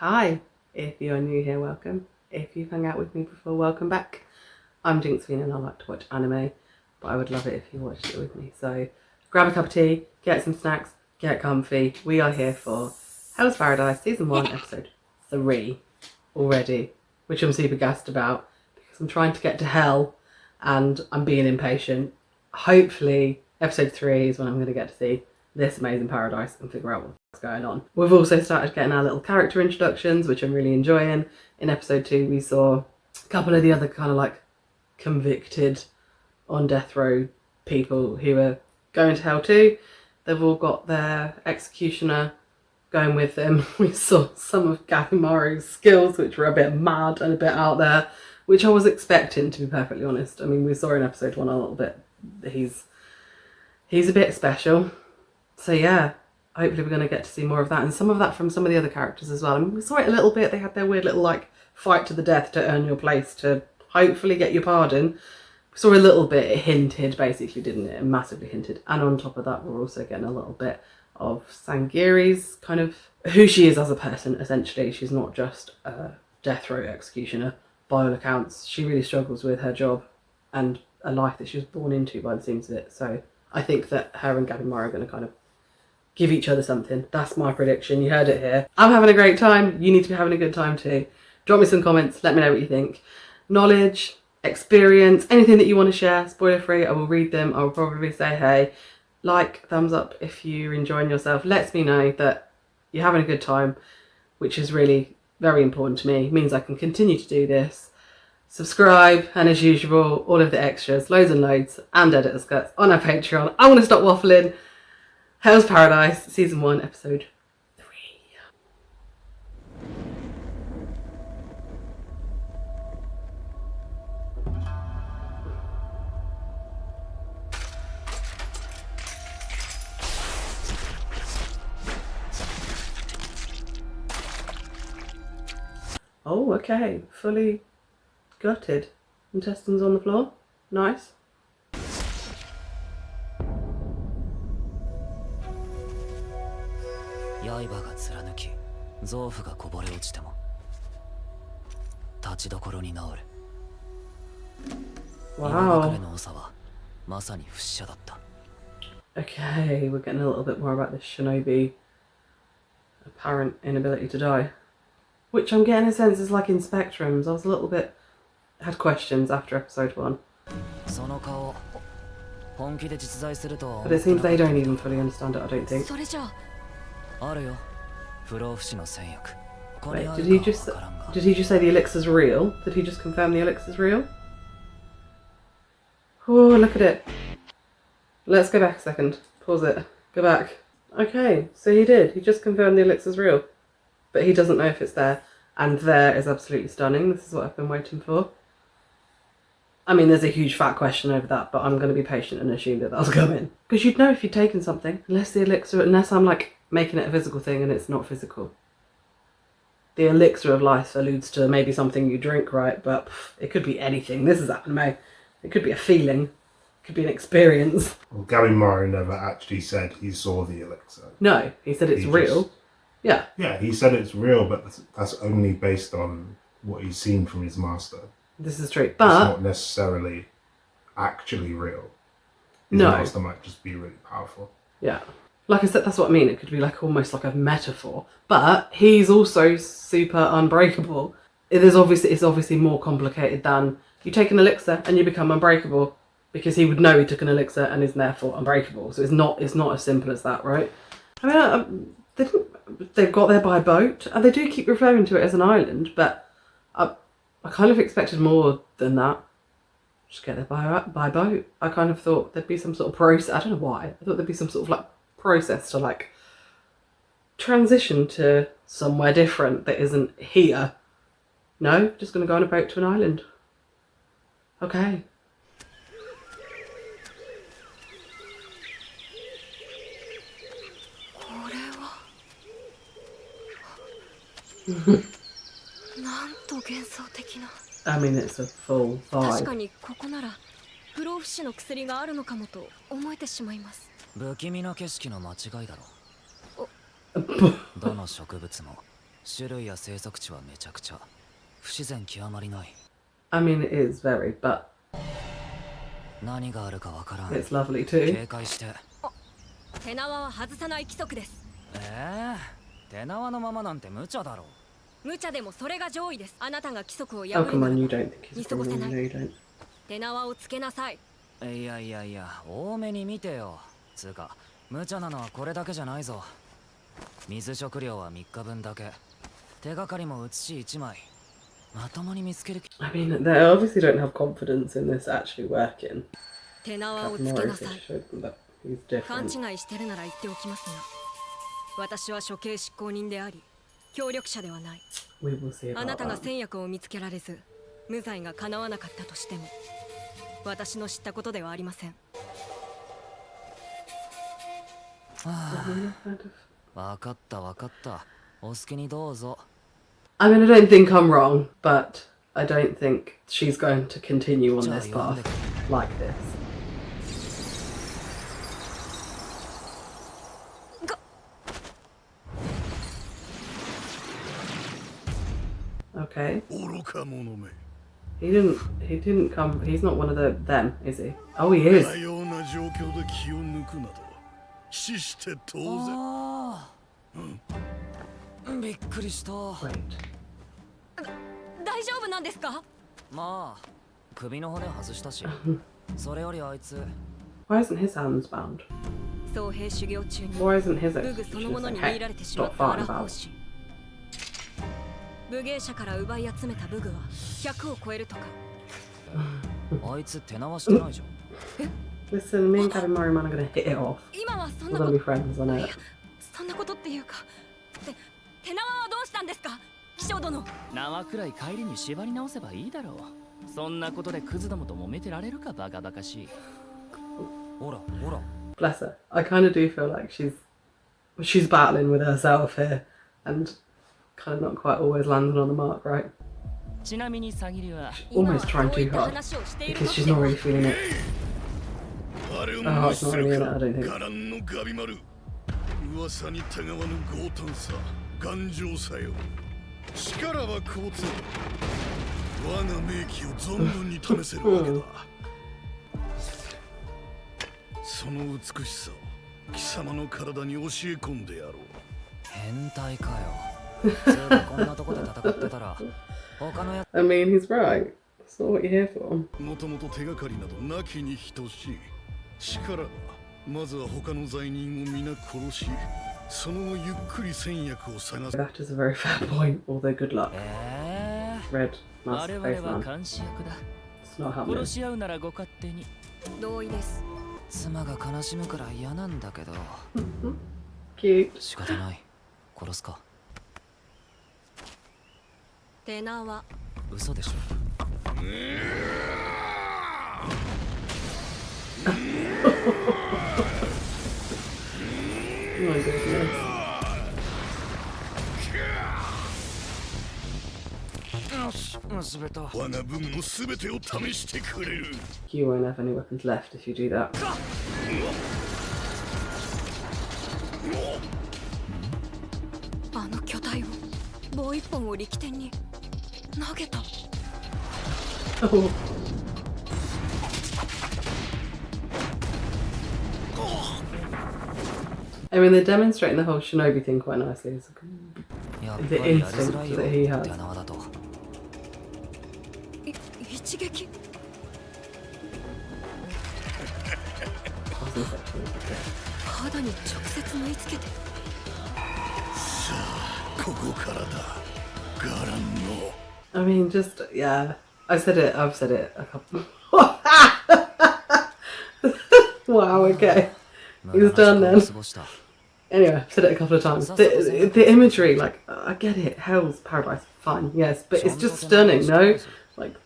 Hi, if you're new here, welcome. If you've hung out with me before, welcome back. I'm Jinxafina and I like to watch anime, but I would love it if you watched it with me. So grab a cup of tea, get some snacks, get comfy. We are here for Hell's Paradise Season 1, Episode 3 already, which I'm super gassed about because I'm trying to get to Hell and I'm being impatient. Hopefully Episode 3 is when I'm going to get to see this amazing paradise and figure out what's going on. We've also started getting our little character introductions, which I'm really enjoying. In episode 2 we saw a couple of the other kind of like convicted on death row people who are going to hell too. They've all got their executioner going with them. We saw some of Gabimaru's skills, which were a bit mad and a bit out there, which I was expecting, to be perfectly honest. I mean, we saw in episode 1 a little bit. He's a bit special. So yeah, hopefully we're going to get to see more of that, and some of that from some of the other characters as well. I mean, we saw it a little bit. They had their weird little like fight to the death to earn your place to hopefully get your pardon. We saw a little bit, it hinted basically, didn't it? It massively hinted. And on top of that, we're also getting a little bit of Sangiri's kind of who she is as a person, essentially. She's not just a death row executioner by all accounts. She really struggles with her job and a life that she was born into by the seams of it. So I think that her and Gabimaru are going to kind of give each other something. That's my prediction. You heard it here. I'm having a great time. You need to be having a good time too. Drop me some comments. Let me know what you think. Knowledge, experience, anything that you want to share. Spoiler free. I will read them. I will probably say hey. Like, thumbs up if you're enjoying yourself. Lets me know that you're having a good time, which is really very important to me. It means I can continue to do this. Subscribe, and as usual, all of the extras, loads and loads, and editor's cuts on our Patreon. I want to stop waffling. Hell's Paradise, Season 1, Episode 3. Oh, okay. Fully gutted. Intestines on the floor. Nice. Wow. Okay, we're getting a little bit more about this shinobi apparent inability to die. Which I'm getting a sense is like in spectrums. I was a little bit... had questions after episode 1. But it seems they don't even fully understand it, I don't think. Wait, did he just say the elixir's real? Did he just confirm the elixir's real? Oh, look at it. Let's go back a second. Pause it. Go back. Okay, so he did. He just confirmed the elixir's real. But he doesn't know if it's there. And there is absolutely stunning. This is what I've been waiting for. I mean, there's a huge fat question over that, but I'm going to be patient and assume that that's coming. Because you'd know if you'd taken something. Unless I'm like making it a physical thing and it's not physical. The elixir of life alludes to maybe something you drink, right? But it could be anything. This is anime. It could be a feeling. It could be an experience. Well, Gabimaru never actually said he saw the elixir. No, he said it's real. Yeah. Yeah, he said it's real, but that's only based on what he's seen from his master. This is true, but... it's not necessarily actually real. His master might just be really powerful. Yeah. Like I said, that's what I mean. It could be like almost like a metaphor. But he's also super unbreakable. It's obviously more complicated than you take an elixir and you become unbreakable, because he would know he took an elixir and is therefore unbreakable. So it's not as simple as that, right? I mean, they got there by boat, and they do keep referring to it as an island, but I kind of expected more than that. Just get there by boat. I kind of thought there'd be some sort of process. I don't know why. I thought there'd be some sort of like process to like transition to somewhere different that isn't here. No, just gonna go on a boat to an island. Okay. I mean, it's a full vibe. 不老不死の薬があるのかもと思えてしまいます。不気味な景色の間違いだろう。どの植物も種類や生息地はめちゃくちゃ不自然極まりない。 I mean, it is very, but 何があるかわからん。 it's lovely too. 警戒して。手縄は外さない規則です。手縄のままなんて無茶だろ。無茶でもそれが上位です。あなたが規則を Oh, 破る come な on, ら you ば don't think he's 見 a 過ごせ criminal. な No, い。 you don't. 手縄をつけなさい。いやいやいや、多めに見てよ。つうか無茶なのはこれだけじゃないぞ。水食料は3日分だけ。手がかりも写し1枚。まともに見つける気。 I mean, they obviously don't have confidence in this actually working. 手縄を Captain つけな Morris さ has い。 showed them that he's 勘 different. 違いしてるなら言っておきますが、私は処刑執行人であり協力者ではない。 We will see あな about たが that. 戦略を見つけられず無罪が叶わなかったとしても私の知ったことではありません。わかったわかった。お好きにどうぞ。 I mean, I don't think I'm wrong, but I don't think she's going to continue on this path like this. Okay. 愚か者め。 He didn't come, he's not one of them, is he? Oh, he is. かような状況で気を抜くなど死して当然。ああ、びっくりした。 Wait. 大丈夫なんですか？まあ首の骨外したし。それよりあいつ Why isn't his hands bound? 僧兵修行中に Why isn't his 武具その execution もの just に like, 見 hey, られてしまっ stop た farting 荒 about 法 it? 師。武芸者から奪い集めた武具は100を超えるとか。あいつ手縄してないじゃん。 Listen, me and Captain Morris are gonna hit it off. 今はそん We're な gonna こ be と、 friends, I know it. そんなことっていうか、手縄はどうしたんですか、騎将殿。縄くらい帰りに縛り直せばいいだろう。そんなことでクズどもと揉めてられるか、バカバカしい。ほらほら。 Bless her. I kind of do feel like she's battling with herself here and kind of not quite always landing on the mark, right? ちなみに詐欺りは Almost trying too hard because she's not really feeling it. あれを Oh, 無 it's 視 not す really る in か it, I don't think. ガランのガビ丸。噂にたがわぬ強胆さ、頑丈さよ。力は交通。我が名器を存分に試せるわけだ。その美しさを貴様の体に教え込んでやろう。変態かよ。普通がこんなとこで戦ってたら他のや I mean, he's right. That's not what you're here for. もともと手がかりなどなきに等しい。力はまずは他の罪人を皆殺し、その後ゆっくり戦略を探す。 That is a very fair point, although good luck. Red 我 mask 々 face は man. 監視役だ。 It's not 殺 happening. し合うならご勝手に。同意です。妻が悲しむくらい嫌なんだけど Cute. 仕方ない。殺すか。手縄。嘘でしょ。 Oh my goodness. 滑った。我が分のすべてを試してくれる。 You won't have any weapons left if you do that. あの巨体を棒一本を力点に投げた。 Oh. I mean, they're demonstrating the whole shinobi thing quite nicely. It's やっぱ the りやりづらい instinct that he よ。 has. 手縄だと。一撃。 Causing sexual assault. 肌に直接縫い付けて。さあ、ここからだ。ガランの。 I mean, just, yeah. I've said it a couple. Wow, okay. He's done then. 過ごした。 Anyway, I've said it a couple of times. The imagery, like, I get it. Hell's paradise, fine, yes. But it's just stunning, no? Like,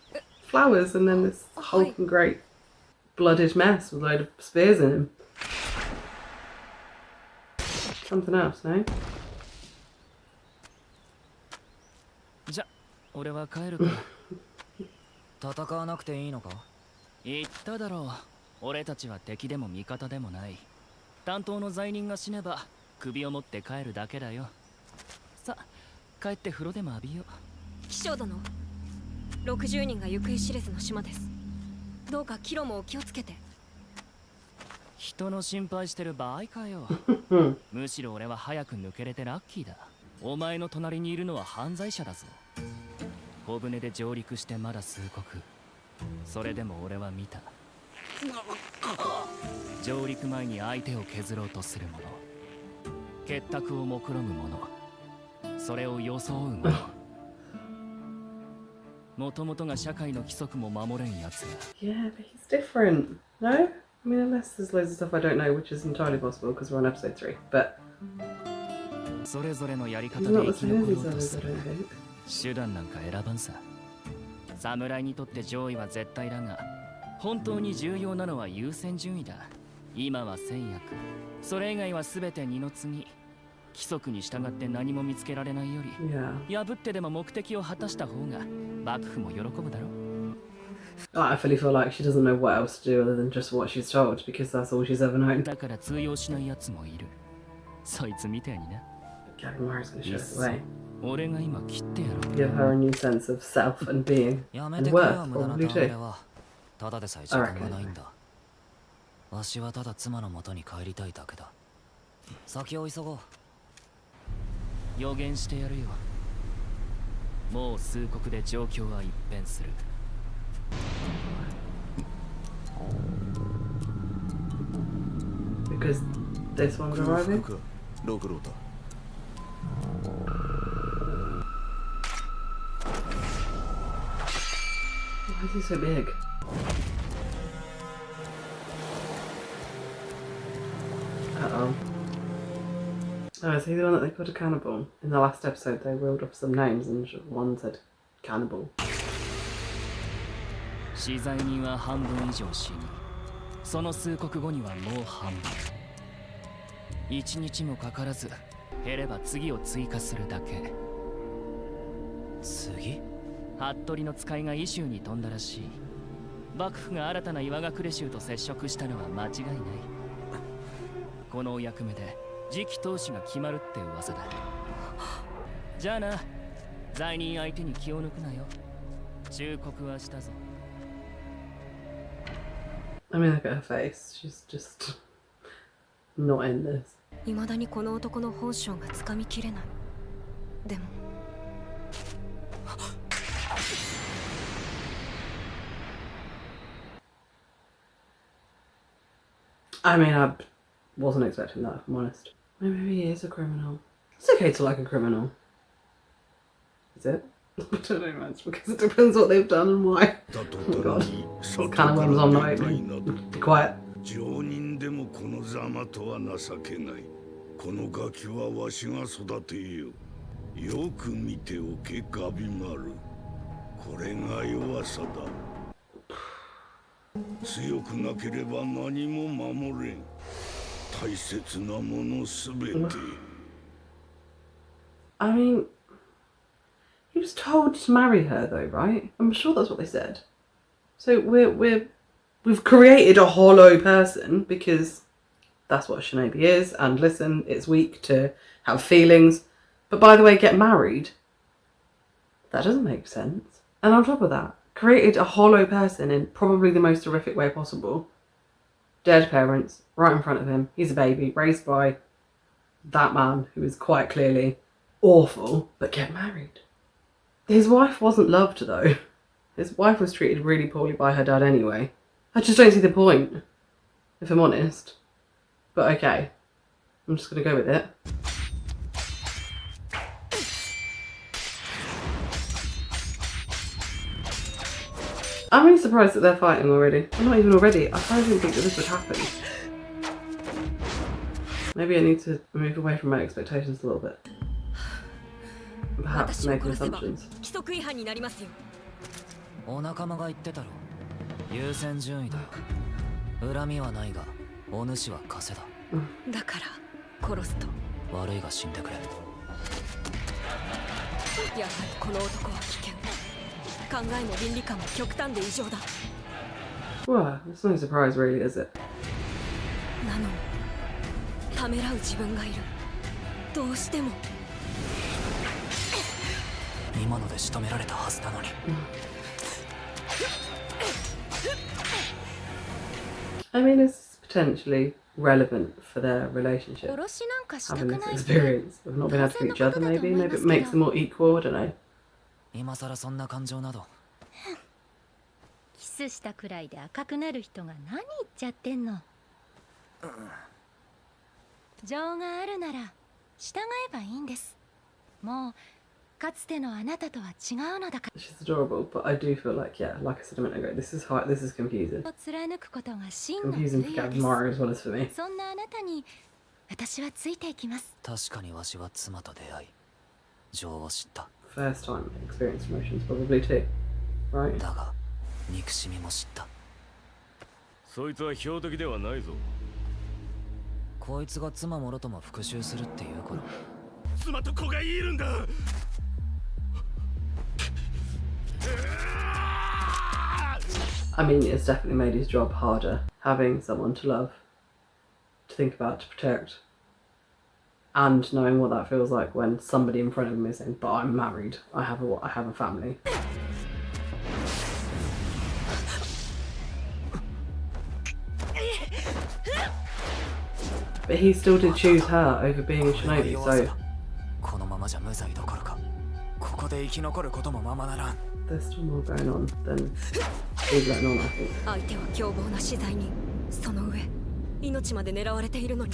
flowers and then this hulking great blooded mess with a load of spears in him. Something else, no? じゃ、俺は帰るか。戦わなくていいのか。言っただろう。俺たちは敵でも味方でもない。担当の罪人が死ねば首を持って帰るだけだよ。さ、帰って風呂でも浴びよう。騎将殿、60人が行方知れずの島です。どうかキロもお気をつけて。人の心配してる場合かよ。むしろ俺は早く抜けれてラッキーだ。お前の隣にいるのは犯罪者だぞ。小舟で上陸してまだ数国。それでも俺は見た。上陸前に相手を削ろうとする者、結託を目論む者、それを装う者、もともとが社会の規則も守れんやつが。 Yeah, but he's different. No? I mean, unless there's loads of stuff I don't know, which is entirely possible because we're on episode 3. But それぞれのやり方 he's で not 生 the き same 残 as ろ these うと others, す I る。 don't think. 手段なんか選ばんさ。侍にとって上位は絶対だが、本当に重要なのは優先順位だ。今は戦略、それ以外は全て二の次。規則に従って何も見つけられないより、 Yeah. 破ってでも目的を果たした方が幕府も喜ぶだろう。 I fully feel like she doesn't know what else to do other than just what she's told because that's all she's ever known. だから通用しないやつもいる。そいつみたいにな。 Gavin Murray's gonna show us the way. 俺が今切ってやろう。 Give her a new sense of self and being やめ and てくれよ worth, 無駄な probably 戯れ too. は。ただでさえ時間がないんだ。わしはただ妻の元に帰りたいだけだ。先を急ごう。予言してやるよ。もう数国で状況は一変する。 Because this one's arriving. 六郎だ。 Why is he so big? Uh-oh. Oh, is he the one that they called a cannibal? In the last episode they reeled off some names and one said cannibal. 資材人は半分以上死に、その数国後にはもう半分。一日もかからず減れば次を追加するだけ。次？服部の使いが伊州に飛んだらしい。幕府が新たな岩隠れ衆と接触したのは間違いない。このお役目で次期当主が決まるって噂だ。じゃあな、罪人相手に気を抜くなよ。忠告はしたぞ。 I mean, look at her face. She's just not in this. 未だにこの男の本性がつかみきれない。でも I mean, I wasn't expecting that, if I'm honest. Maybe he is a criminal. It's okay to like a criminal. Is it? I don't know much because it depends what they've done and why. Oh god. This kind of one's on night. Be quiet. 常人でもこのざまとは情けない。このガキはわしが育てよう。よく見ておけ、ガビマル。これが弱さだ。強くなければ何も守れん。大切なものすべて。I mean, he was told to marry her though, right? I'm sure that's what they said. So we've created a hollow person because that's what Shinobi is. And listen, it's weak to have feelings. But by the way, get married. That doesn't make sense. And on top of that, created a hollow person in probably the most horrific way possible. Dead parents, right in front of him. He's a baby, raised by that man who is quite clearly awful, but get married. His wife wasn't loved though. His wife was treated really poorly by her dad anyway. I just don't see the point, if I'm honest. But okay, I'm just gonna go with it. I'm really surprised that they're fighting already. I'm not even already. I didn't think that this would happen. Maybe I need to move away from my expectations a little bit. Perhaps 私を make 殺せば assumptions. 規則違反になりますよ。お仲間が言ってたろ。優先順位だよ。恨みはないが、お主は加瀬だ。だから殺すと。悪いが死んでくれ。やはりこの男は危険。考えも倫理観も極端で異常だ。 Well, it's no surprise really, is it? なのにためらう自分がいる。どうしても今ので仕留められたはずなのに。I mean, it's potentially relevant for their relationship. 殺しなんかしたく Having な this いって experience of not being able to be each other, maybe it makes them more equal. I don't know. 今さらそんな感情など。キスしたくらいで赤くなる人が何言っちゃってんの。情があるなら従えばいいんです。もうかつてのあなたとは違うのだか She's adorable, but I do feel like, yeah, like I said a minute ago, this is hard. This is confusing. ら貫くことが真の Confusing 分 for 野 Gavin です。 Mara as well as for me. そんなあなたに私はついていきます。確かにわしは妻と出会い、情を知った。 First time experienced emotions, probably too, right? だが憎しみも知った。そいつは標的ではないぞ。こいつが妻もろとも復讐するっていうから。妻と子がいるんだ。I mean, it's definitely made his job harder having someone to love, to think about, to protect, and knowing what that feels like when somebody in front of him is saying, "But I'm married. I have a family." But he still did choose her over being a shinobi, so このままじゃ無罪どころか、ここで生き残ることもままならん。 there's still more going on than he's letting on, I think. 相手は凶暴な死罪人、その上命まで狙われているのに。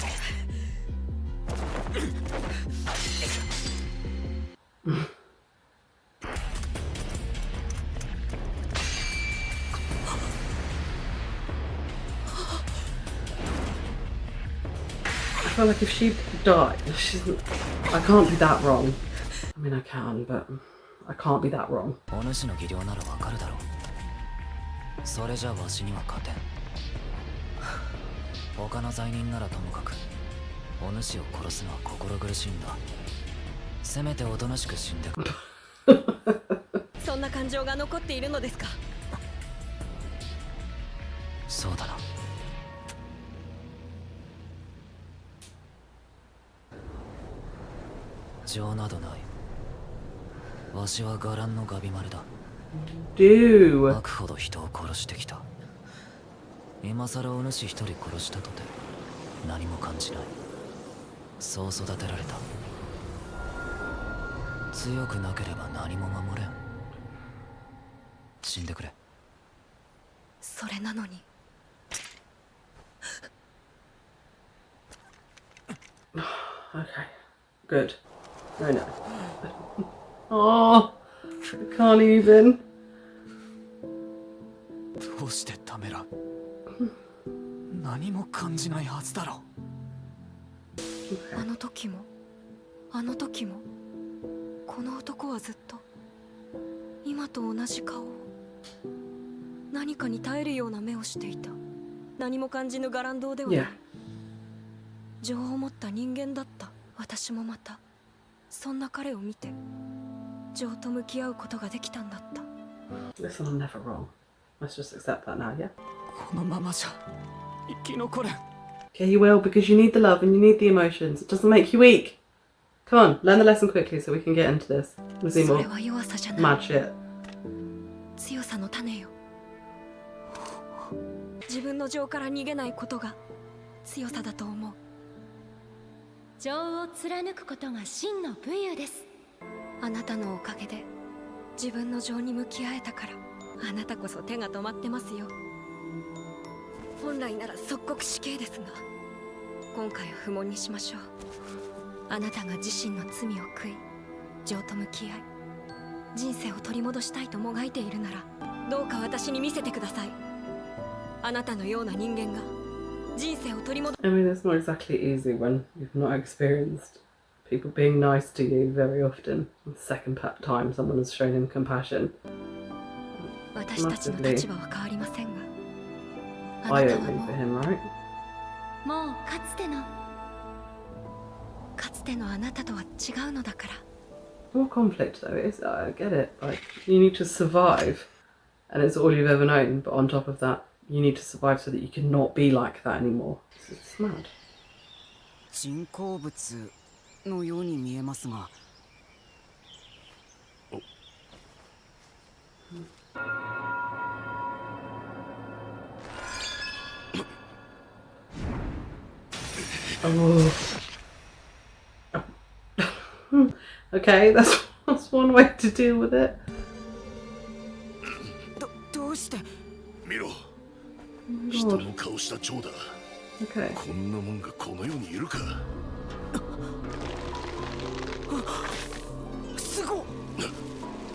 I feel like if she died, I can't be that wrong. I mean, I can, but I can't be that wrong. お主の技量ならわかるだろう。それじゃわしには勝てん。他の罪人ならともかく、お主を殺すのは心苦しいんだ。せめておとなしく死んでくれ。そんな感情が残っているのですか。そうだな。情などない。わしは伽藍のガビマルだ。 Do 悪ほど人を殺してきた。今さらお主一人殺したとて何も感じない。そう育てられた。強くなければ何も守れん。死んでくれ。それなのに。okay, good. I know. Oh, I can't even. どうしてためらう。何も感じないはずだろう。あの時もあの時もこの男はずっと今と同じ顔を、何かに耐えるような目をしていた。何も感じぬ伽藍堂ではない、 Yeah. 情を持った人間だった。私もまたそんな彼を見て情と向き合うことができたんだった。 Listen, I'm never wrong. Let's just accept that now, yeah? このままじゃ生き残れん。 Okay, you will, because you need the love and you need the emotions. It doesn't make you weak. Come on, learn the lesson quickly so we can get into this. We'll see そ more れは弱さじゃない、 mad shit. 強さの種よ。自分の情から逃げないことが強さだと思う。情を貫くことが真の武勇です。あなたのおかげで自分の情に向き合えたから、あなたこそ手が止まってますよ。本来なら即刻死刑ですが、今回は不問にしましょう。あなたが自身の罪を悔い、情と向き合い、人生を取り戻したいともがいているなら、どうか私に見せてください。あなたのような人間が人生を取り戻 I mean, it's not exactly easy when you've not experienced people being nice to you very often. The second time someone has shown him compassion. 私たちの立場は変わりませんが、あなたは Eye-opening も for him, right? もうかつてのあなたとは違うのだから。 More conflict though, it is, I get it. Like, you need to survive, and it's all you've ever known, but on top of that, you need to survive so that you cannot be like that anymore. It's mad. 人工物のように見えますが。Oh. Okay, that's one way to deal with it. どうして見ろ Oh 人 God. の顔した蝶だ Okay. こんなもんがこの世にいるかすごっ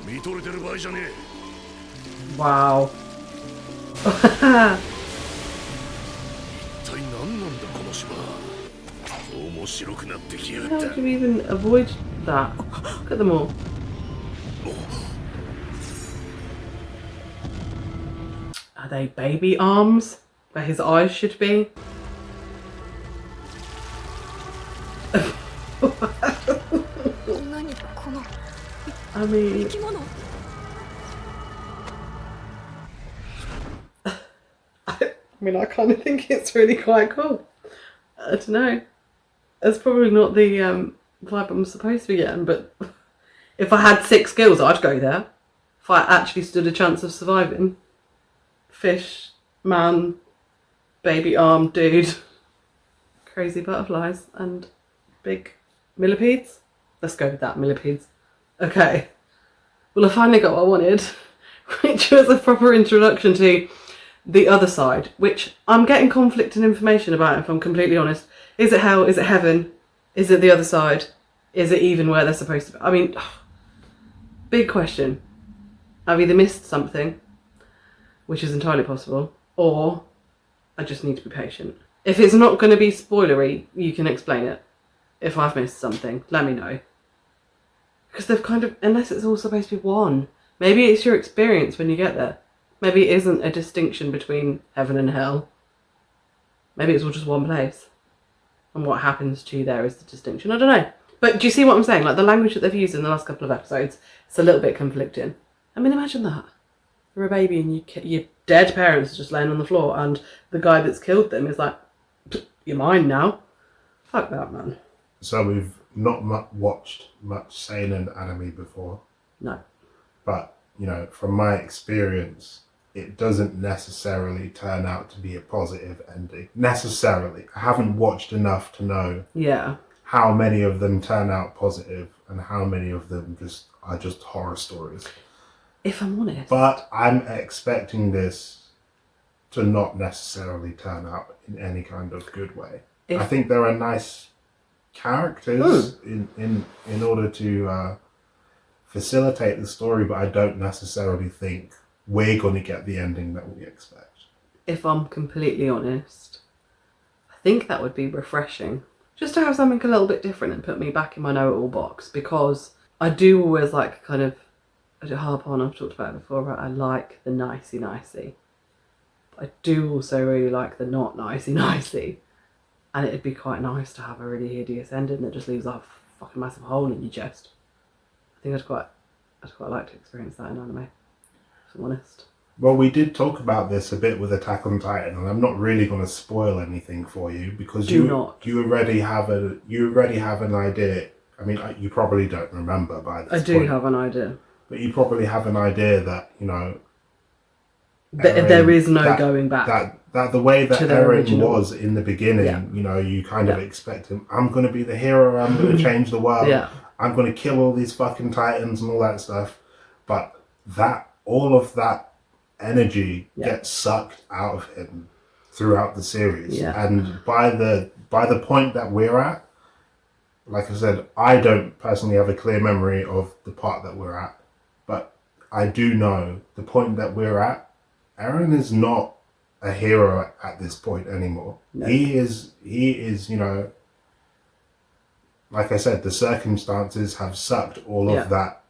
見とれてる場合じゃねえ Wow. 一体何なんだこの島面白くなってきやがっ How た do you even avoid that? Look at them all. Are they baby arms where his eyes should be? I mean, I kind of think it's really quite cool. I don't know. It's probably not the vibe I'm supposed to be getting, but if I had 6 skills, I'd go there. If I actually stood a chance of surviving. Fish, man, baby arm, dude, crazy butterflies, and big millipedes. Let's go with that, millipedes. Okay. Well, I finally got what I wanted, which was a proper introduction to the other side, which I'm getting conflicting information about, if I'm completely honest. Is it hell? Is it heaven? Is it the other side? Is it even where they're supposed to be? I mean, big question. I've either missed something, which is entirely possible, or I just need to be patient. If it's not going to be spoilery, you can explain it. If I've missed something, let me know. Because they've kind of, unless it's all supposed to be one. Maybe it's your experience when you get there. Maybe it isn't a distinction between heaven and hell. Maybe it's all just one place. And what happens to you there is the distinction. I don't know. But do you see what I'm saying? Like the language that they've used in the last couple of episodes, it's a little bit conflicting. I mean, imagine that. You're a baby and your dead parents are just laying on the floor and the guy that's killed them is like, you're mine now. Fuck that, man. So we've not watched much seinen anime before. No. But, you know, from my experience, it doesn't necessarily turn out to be a positive ending. Necessarily. I haven't watched enough to know how many of them turn out positive and how many of them are just horror stories. If I'm honest. But I'm expecting this to not necessarily turn out in any kind of good way. I think there are nice characters in order to facilitate the story, but I don't necessarily think we're going to get the ending that we expect. If I'm completely honest, I think that would be refreshing. Just to have something a little bit different and put me back in my know-it-all box, because I do always like kind of, I do harp on, I've talked about it before, right? I like the nicey-nicey. But I do also really like the not nicey-nicey. And it'd be quite nice to have a really hideous ending that just leaves a fucking massive hole in your chest. I think I'd quite like to experience that in anime, if I'm honest. Well, we did talk about this a bit with Attack on Titan, and I'm not really going to spoil anything for you because you already have an idea. I mean, you probably don't remember by this point. I do have an idea. But you probably have an idea that, you know, there is no going back. That the way that Eren was in the beginning, you know, you kind of expect him, I'm going to be the hero, I'm going to change the world, I'm going to kill all these fucking Titans and all that stuff. But all of that energy gets sucked out of him throughout the series. And by the point that we're at, like I said, I don't personally have a clear memory of the part that we're at, but I do know the point that we're at, Eren is not a hero at this point anymore. No. He is, you know, like I said, the circumstances have sucked all of that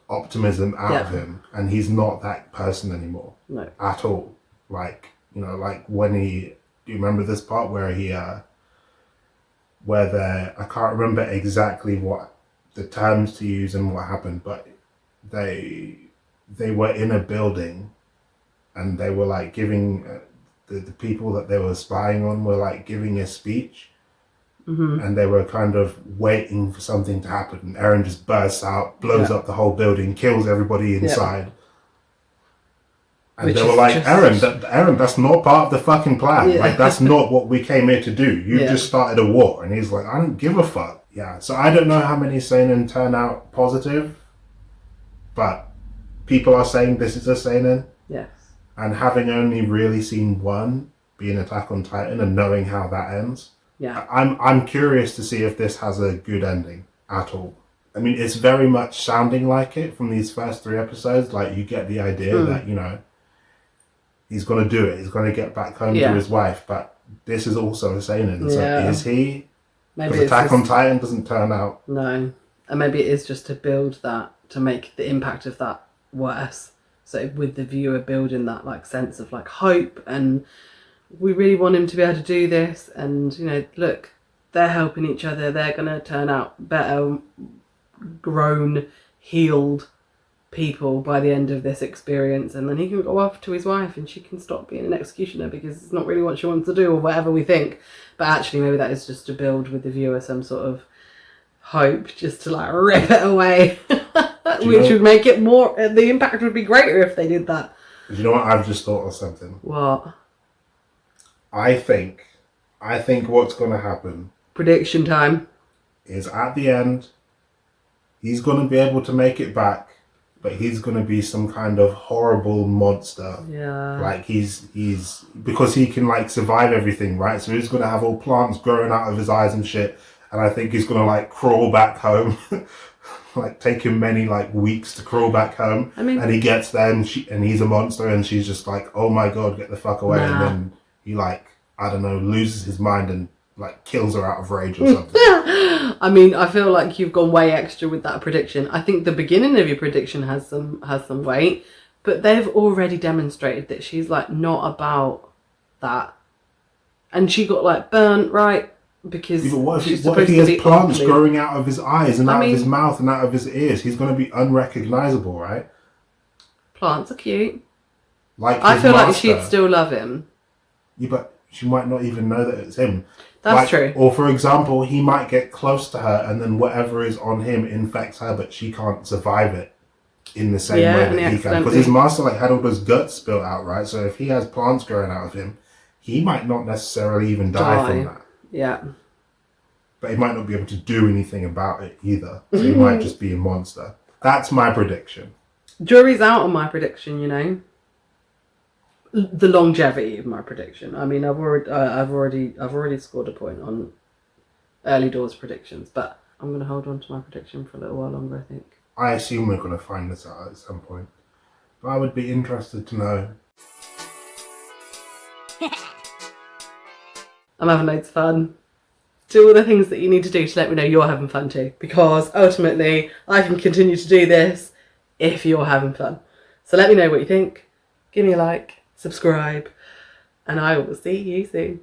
optimism out of him, and he's not that person anymore. No. At all. Like, you know, like when do you remember this part where I can't remember exactly what the terms to use and what happened, but they were in a building and they were like giving the people that they were spying on were like giving a speech, and they were kind of waiting for something to happen, and Eren just bursts out, blows up the whole building, kills everybody inside. And they were like, Eren, that's not part of the fucking plan. Yeah. Like, that's not what we came here to do. You just started a war. And he's like, I don't give a fuck. Yeah, so I don't know how many seinen turn out positive, but people are saying this is a seinen. Yes. And having only really seen one, being Attack on Titan, and knowing how that ends, I'm curious to see if this has a good ending at all. I mean, it's very much sounding like it from these first 3 episodes. Like, you get the idea that, you know, he's going to do it. He's going to get back home to his wife. But this is also a seinen. So is he? Because Attack on Titan doesn't turn out. No. And maybe it is just to build that, to make the impact of that worse. So with the viewer building that like sense of like hope, and we really want him to be able to do this. And, you know, look, they're helping each other. They're going to turn out better, grown, healed people by the end of this experience, and then he can go off to his wife and she can stop being an executioner because it's not really what she wants to do, or whatever we think. But actually maybe that is just to build with the viewer some sort of hope, just to like rip it away. Which would make it more, the impact would be greater if they did that. Do you know what? I've just thought of something. What? I think what's going to happen, prediction time, is at the end he's going to be able to make it back, but he's going to be some kind of horrible monster. Yeah. Like he's because he can like survive everything, right? So he's going to have all plants growing out of his eyes and shit. And I think he's going to like crawl back home. Like take him many like weeks to crawl back home. I mean, and he gets there and he's a monster and she's just like, oh my God, get the fuck away. And then he like, I don't know, loses his mind and like kills her out of rage or something. I mean, I feel like you've gone way extra with that prediction. I think the beginning of your prediction has some weight, but they've already demonstrated that she's like not about that, and she got like burnt, right? Because what if he has plants growing out of his eyes and out of his mouth and out of his ears? He's going to be unrecognizable, right? Plants are cute. Like I feel like she'd still love him. Yeah, but she might not even know that it's him. That's true. Or for example, he might get close to her and then whatever is on him infects her, but she can't survive it in the same way that he can. Because his master like had all those guts spilled out, right? So if he has plants growing out of him, he might not necessarily even die from that. Yeah. But he might not be able to do anything about it either. So he might just be a monster. That's my prediction. Jury's out on my prediction, you know. The longevity of my prediction. I mean, I've already scored a point on early doors predictions, but I'm going to hold on to my prediction for a little while longer, I think. I assume we're going to find this out at some point, but I would be interested to know. I'm having loads of fun. Do all the things that you need to do to let me know you're having fun too, because ultimately I can continue to do this if you're having fun. So let me know what you think. Give me a like, subscribe, and I will see you soon.